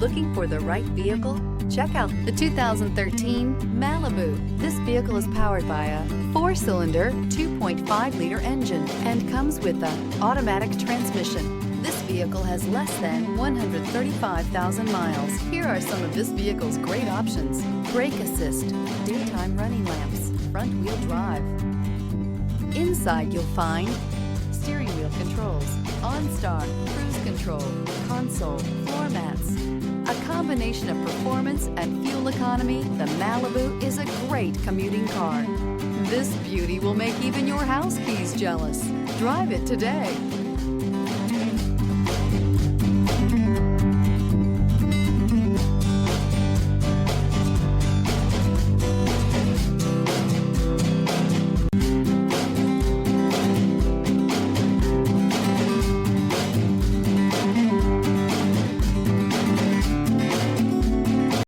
Looking for the right vehicle? Check out the 2013 Malibu. This vehicle is powered by a 4-cylinder, 2.5-liter engine and comes with an automatic transmission. This vehicle has less than 135,000 miles. Here are some of this vehicle's great options: brake assist, daytime running lamps, front-wheel drive. Inside you'll find steering wheel controls, OnStar, cruise control, console, floor mats. A combination of performance and fuel economy, the Malibu is a great commuting car. This beauty will make even your house keys jealous. Drive it today.